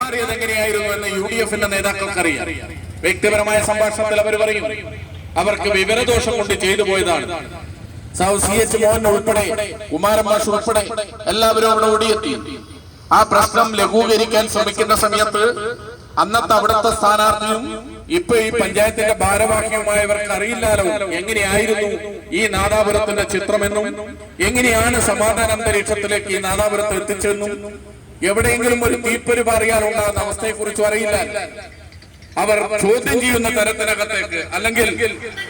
പെരുമാറിയത് എങ്ങനെയായിരുന്നു എന്ന് UDF-ന്റെ നേതാക്കൾക്കറിയാം. വ്യക്തിപരമായ സംഭാഷണത്തിൽ അവർ പറയും അവർക്ക് വിവരദോഷം കൊണ്ട് ചെയ്തു പോയതാണ്. CH മോഹൻ ഉൾപ്പെടെ കുമാരൻ മാഷ് ഉൾപ്പെടെ എല്ലാവരും അവിടെ ഓടിയെത്തി. ആ പ്രശ്നം ലഘൂകരിക്കാൻ ശ്രമിക്കുന്ന സമയത്ത് അന്നത്തെ അവിടുത്തെ സ്ഥാനാർത്ഥിയും ഇപ്പൊ ഈ പഞ്ചായത്തിന്റെ ഭാരവാഹിയുമായവർക്ക് അറിയില്ലാലോ എങ്ങനെയായിരുന്നു ഈ നാദാപുരത്തിന്റെ ചിത്രമെന്നും എങ്ങനെയാണ് സമാധാന അന്തരീക്ഷത്തിലേക്ക് ഈ നാദാപുരത്ത് എത്തിച്ചെന്നും എവിടെയെങ്കിലും ഒരു തീപ്പൊരി പറയാനുണ്ടാകുന്ന അവസ്ഥയെ കുറിച്ചും അറിയില്ല. അവർ ചോദ്യം ചെയ്യുന്ന തരത്തിനകത്തേക്ക് അല്ലെങ്കിൽ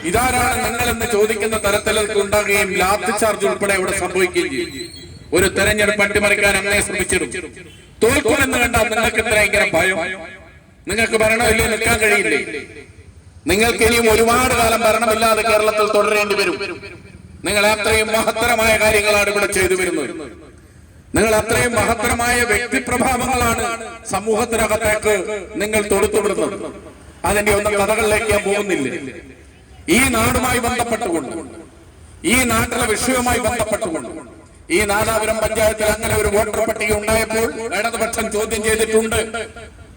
ഇതാരാണ് നിങ്ങളെന്ന് ചോദിക്കുന്ന തരത്തിലേക്ക് ഉണ്ടാകുകയും ലാത്തി ചാർജ് ഉൾപ്പെടെ അവിടെ സംഭവിക്കുകയും ചെയ്യും. ഒരു തെരഞ്ഞെടുപ്പ് അട്ടിമറിക്കാൻ അങ്ങനെ ശ്രമിച്ചിരുന്നു. തോൽക്കുമെന്ന് കണ്ടാൽ നിങ്ങൾക്ക് ഇത്ര ഭയങ്കര ഭയം? നിങ്ങൾക്ക് ഭരണമില്ലേ, നിൽക്കാൻ കഴിയില്ലേ? നിങ്ങൾക്ക് ഇനിയും ഒരുപാട് കാലം ഭരണമില്ലാതെ കേരളത്തിൽ തുടരേണ്ടി വരും. നിങ്ങൾ അത്രയും മഹത്തരമായ കാര്യങ്ങളാണ് ഇവിടെ ചെയ്തു വരുന്നത്. നിങ്ങൾ അത്രയും മഹത്തരമായ വ്യക്തിപ്രഭാവങ്ങളാണ് സമൂഹത്തിനകത്തേക്ക് നിങ്ങൾ തൊടുത്തുവിടുന്നത്. അതിന്റെ ഒന്നും കഥകളിലേക്ക് ഞാൻ പോകുന്നില്ല. ഈ നാടുമായി ബന്ധപ്പെട്ടുകൊണ്ട്, ഈ നാട്ടിലെ വിഷയവുമായി ബന്ധപ്പെട്ടുകൊണ്ട് ഈ നാദാപുരം പഞ്ചായത്തിൽ അങ്ങനെ ഒരു വോട്ടർ പട്ടിക ഉണ്ടായപ്പോൾ ഇടതുപക്ഷം ചോദ്യം ചെയ്തിട്ടുണ്ട്.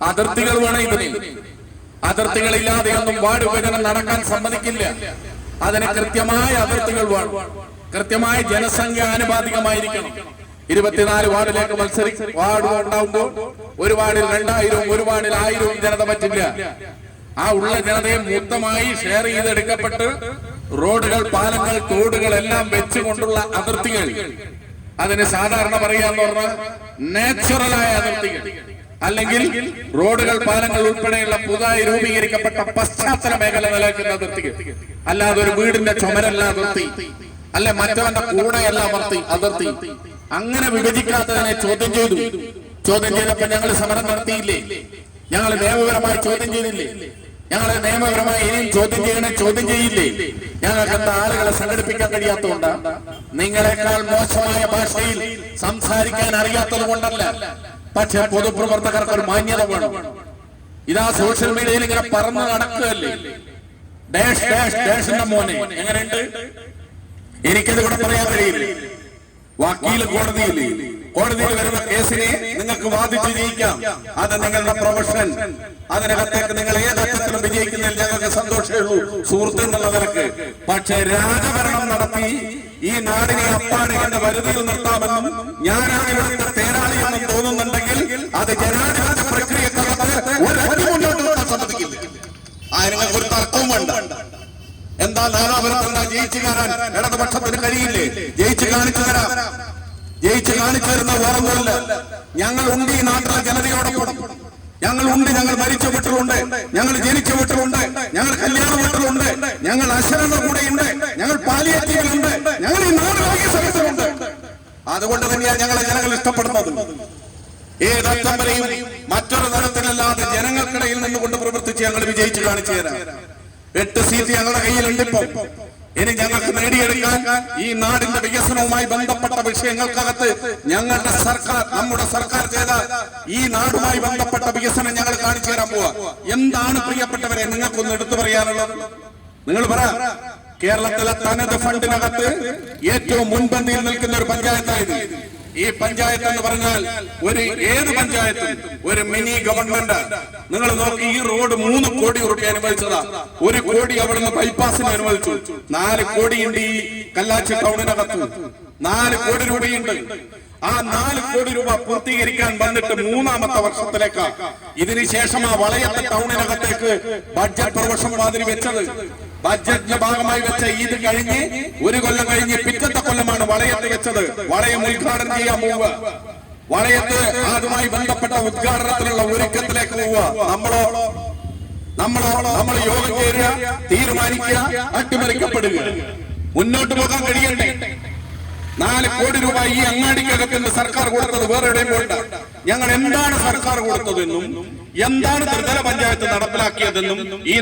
അതിർത്തികൾ വേണം ഇതിന്. അതിർത്തികളില്ലാതെ ഒന്നും വാർഡ് വിഭജനം നടക്കാൻ സമ്മതിക്കില്ല. അതിന് കൃത്യമായ അതിർത്തികൾ വേണം. കൃത്യമായ ജനസംഖ്യ ആനുപാതികമായിരിക്കണം. 24 വാർഡിലേക്ക് വാർഡ് ഉണ്ടാവുമ്പോൾ ഒരു വാർഡിൽ 2000 ഒരു വാർഡിൽ 1000 ജനത പറ്റില്ല. ആ ഉള്ള ജനതയെ മൊത്തമായി ഷെയർ ചെയ്തെടുക്കപ്പെട്ട് റോഡുകൾ, പാലങ്ങൾ, തോടുകൾ എല്ലാം വെച്ചുകൊണ്ടുള്ള അതിർത്തികൾ, അതിന് സാധാരണ പറയാന്ന് പറഞ്ഞാൽ നാച്ചുറലായ അതിർത്തികൾ, അല്ലെങ്കിൽ റോഡുകൾ, പാലങ്ങൾ ഉൾപ്പെടെയുള്ള പുതുതായി രൂപീകരിക്കപ്പെട്ട പശ്ചാത്തല മേഖല നിലനിൽക്കുന്ന അതിർത്തികൾ. അല്ലാതെ ഒരു വീടിന്റെ ചുമരല്ല അതിർത്തി, അല്ല മറ്റവന്റെ കൂടെയല്ല അതിർത്തി. അങ്ങനെ വിഭജിക്കാത്തതിനെ ചോദ്യം ചെയ്തു. ചോദ്യം ചെയ്തപ്പോ ഞങ്ങൾ സമരം നടത്തിയില്ലേ? ഞങ്ങൾ നിയമപരമായി ചോദ്യം ചെയ്തില്ലേ? ഞങ്ങളെ നിയമപരമായി ഇനിയും ചോദ്യം ചെയ്യില്ലേ? ഞങ്ങൾക്ക് എന്താ ആളുകളെ സംഘടിപ്പിക്കാൻ കഴിയാത്തതുകൊണ്ടാണ്? നിങ്ങളെക്കാൾ മോശമായ ഭാഷയിൽ സംസാരിക്കാൻ അറിയാത്തത് കൊണ്ടല്ല. പക്ഷെ പൊതുപ്രവർത്തകർക്ക് ഒരു മാന്യത വേണം. ഇതാ സോഷ്യൽ മീഡിയയിൽ ഇങ്ങനെ പറന്ന് നടക്കുകയല്ലേ, ഡാഷ് ഡാഷ് ഡാഷിന്റെ മോനെ എങ്ങനെയുണ്ട്? എനിക്കത് ഇവിടെ പറയാൻ കഴിയില്ല. വക്കീൽ കോടതിയിൽ വരുന്ന കേസിനെ നിങ്ങൾക്ക് വാദിച്ച് ജയിക്കാം. അത് നിങ്ങളുടെ പ്രൊഫഷൻ. അതിനകത്തേക്ക് നിങ്ങൾ ഏതറ്റത്തിലും വിജയിക്കുന്നതിൽ ഞങ്ങൾക്ക് സന്തോഷമേ ഉള്ളൂ സുഹൃത്ത് എന്നുള്ള നിലക്ക്. പക്ഷെ രാജഭരണം നടത്തി ഈ നാടിനെ അപ്പാടെ എന്റെ വരുതിയിൽ നിർത്താമെന്നും ഞാനാണ് ഇവിടുത്തെ തേരാളിയെന്നും തോന്നുന്നുണ്ടെങ്കിൽ അത് ജനാധിപത്യ പ്രക്രിയക്കകത്ത് ഒരടി മുന്നോട്ട് നിർത്താൻ സമ്മതിക്കില്ല. നിങ്ങൾക്ക് ഒരു തർക്കവും വേണ്ട. എന്താ നാദാപുരത്ത് എന്താ ജയിച്ചു കയറാൻ ഇടതുപക്ഷത്തിന് കഴിയില്ലേ? ജയിച്ചു കാണിച്ചു തരാം. ജയിച്ചു കാണിച്ചു തരുന്ന വേറൊന്നുമല്ല. ഞങ്ങളുണ്ട് ഈ നാട്ടിലെ ജനതയോടൊപ്പം. ഞങ്ങളുണ്ട്. ഞങ്ങൾ മരിച്ച വീട്ടിലുണ്ട്, ഞങ്ങൾ ജനിച്ച വീട്ടിലുണ്ട്, ഞങ്ങൾ കല്യാണ വീട്ടിലുണ്ട്, ഞങ്ങൾ അശരണ കൂടെയുണ്ട്, ഞങ്ങൾ പാലിയേറ്റീവിലുണ്ട്, ഞങ്ങൾ ഈ നാട് വികസനത്തിലുണ്ട്. അതുകൊണ്ട് തന്നെയാണ് ഞങ്ങളെ ജനങ്ങൾ ഇഷ്ടപ്പെടുന്നത്. ഏതറ്റം വരെയും മറ്റൊരു തരത്തിലല്ലാതെ ജനങ്ങൾക്കിടയിൽ നിന്നുകൊണ്ട് പ്രവർത്തിച്ച് ഞങ്ങൾ വിജയിച്ചു കാണിച്ചു തരാം. 8 സീറ്റ് ഞങ്ങളുടെ കയ്യിലുണ്ട്. ഇപ്പം ഇനി ഞങ്ങൾക്ക് നേടിയെടുക്കാൻ ഈ നാടിന്റെ വികസനവുമായി ബന്ധപ്പെട്ട വിഷയങ്ങൾക്കകത്ത് ഞങ്ങളുടെ സർക്കാർ, നമ്മുടെ സർക്കാർ ചെയ്ത ഈ നാടുമായി ബന്ധപ്പെട്ട വികസനം ഞങ്ങൾ കാണിച്ചു തരാൻ പോവാ. എന്താണ് പ്രിയപ്പെട്ടവരെ നിങ്ങൾക്കൊന്ന് എടുത്തു പറയാനുള്ളത്? നിങ്ങൾ പറ. കേരളത്തിലെ തനത് ഫണ്ടിനകത്ത് ഏറ്റവും മുൻപന്തിയിൽ നിൽക്കുന്ന ഒരു പഞ്ചായത്തായത് ഈ പഞ്ചായത്ത് എന്ന് പറഞ്ഞാൽ ഏത് പഞ്ചായത്തും ഒരു മിനി ഗവൺമെന്റ്. നിങ്ങൾ നോക്കി, ഈ റോഡ് 3 കോടി രൂപ അനുവദിച്ചതാ. 1 കോടി അവിടുന്ന് ബൈപ്പാസിന് അനുവദിച്ചു. 4 കോടിയുണ്ട് ഈ കല്ലാച്ചി ടൗണിനകത്ത്. 4 കോടി രൂപയുണ്ട്. ആ 4 കോടി രൂപ പൂർത്തീകരിക്കാൻ വന്നിട്ട് 3ാമത്തെ വർഷത്തിലേക്ക്. ഇതിനുശേഷം ആ വളയത്തെ ടൗണിനകത്തേക്ക് ബഡ്ജറ്റ് പ്രവർഷം മാതിരി വെച്ചത്. ബഡ്ജറ്റിന്റെ ഭാഗമായി വെച്ച ഇത് കഴിഞ്ഞ് 1 കൊല്ലം കഴിഞ്ഞ് പിറ്റത്തെ കൊല്ലമാണ് വളയത്ത് വെച്ചത്. വളയം ഉദ്ഘാടനം ചെയ്യാൻ പോവുക. വളയത്ത് അതുമായി ബന്ധപ്പെട്ട ഉദ്ഘാടനത്തിലുള്ള ഒരുക്കത്തിലേക്ക് പോവുക. നമ്മൾ യോഗം ചേരുക, തീരുമാനിക്കുക, അട്ടിമറിക്കപ്പെടുക. മുന്നോട്ട് പോകാൻ കഴിയണ്ടേ? 4 കോടി രൂപ ഈ അങ്ങാടിക്കകത്ത് സർക്കാർ കൊടുത്തത് വേറെ എവിടെയും പോണ്ട. ഞങ്ങൾ എന്താണ് സർക്കാർ കൊടുത്തതെന്നും എന്താണ് ത്രിതല പഞ്ചായത്ത് നടപ്പിലാക്കിയതെന്നും ഈ